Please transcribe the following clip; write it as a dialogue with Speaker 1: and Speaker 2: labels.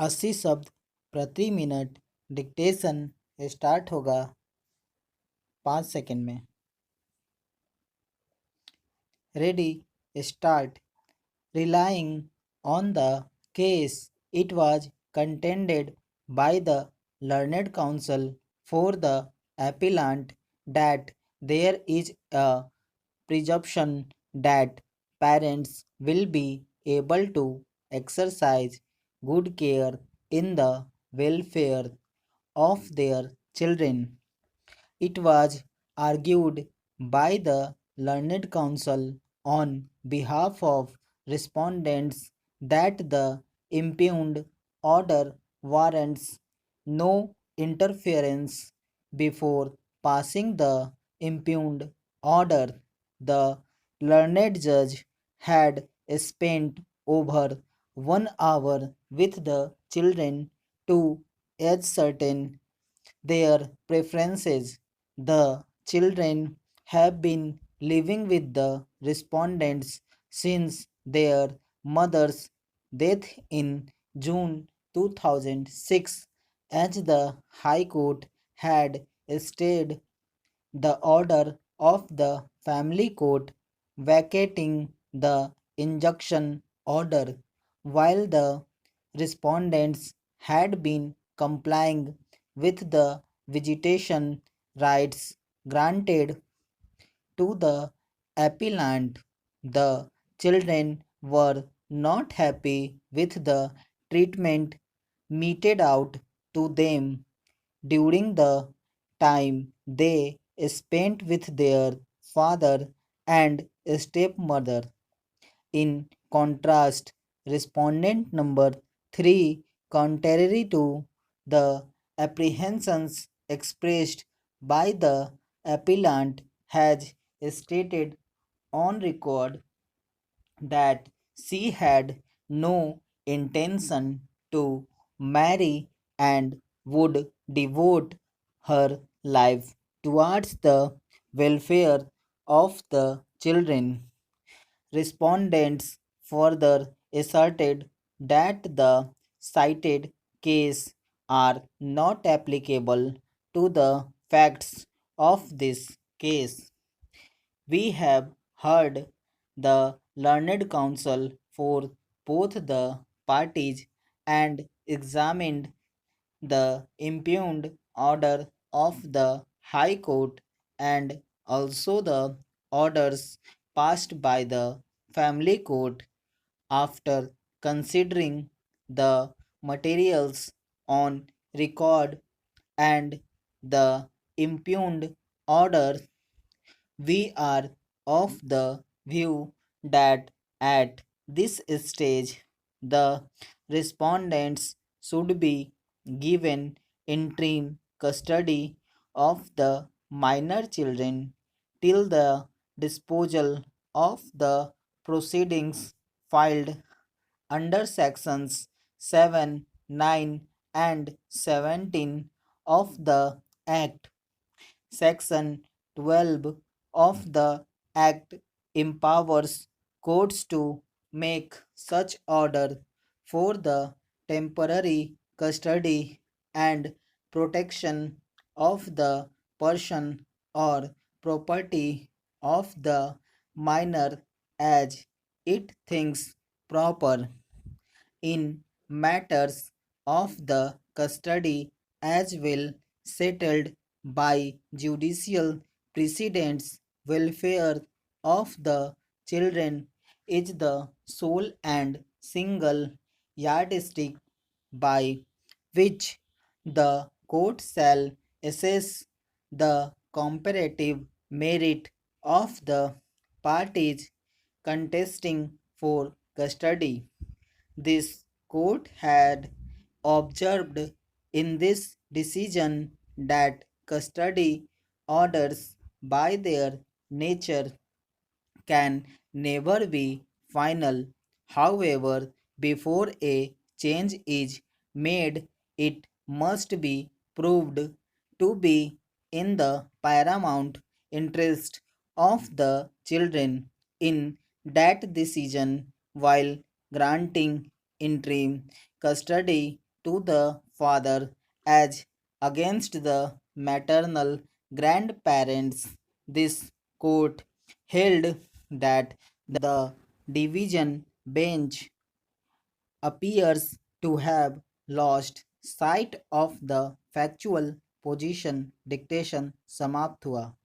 Speaker 1: 80 शब्द प्रति minute dictation start होगा 5 सेकंड में। Ready, start. Relying on the case, it was contended by the learned counsel for the appellant that there is a presumption that parents will be able to exercise good care in the welfare of their children. It was argued by the learned counsel on behalf of respondents that the impugned order warrants no interference. Before passing the impugned order, the learned judge had spent over 1 hour with the children to ascertain their preferences. The children have been living with the respondents since their mother's death in June 2006, as the High Court had stayed the order of the family court vacating the injunction order, while the respondents had been complying with the visitation rights granted to the appellant. The children were not happy with the treatment meted out to them during the time they spent with their father and stepmother. In contrast, respondent number 3, contrary to the apprehensions expressed by the appellant, has stated on record that she had no intention to marry and would devote her life towards the welfare of the children. Respondents further asserted that the cited case are not applicable to the facts of this case. We have heard the learned counsel for both the parties and examined the impugned order of the High Court and also the orders passed by the Family Court. After considering the materials on record and the impugned order, we are of the view that at this stage the respondents should be given interim custody of the minor children till the disposal of the proceedings filed under sections 7, 9, and 17 of the Act. Section 12 of the Act empowers courts to make such order for the temporary custody and protection of the person or property of the minor as it thinks proper in matters of the custody as well settled by judicial precedents. Welfare of the children is the sole and single yardstick by which the court shall assess the comparative merit of the parties contesting for custody. This court had observed in this decision that custody orders by their nature can never be final. However, before a change is made, it must be proved to be in the paramount interest of the children in that decision while granting interim custody. to the father as against the maternal grandparents. This court held that the division bench appears to have lost sight of the factual position dictation समाप्त हुआ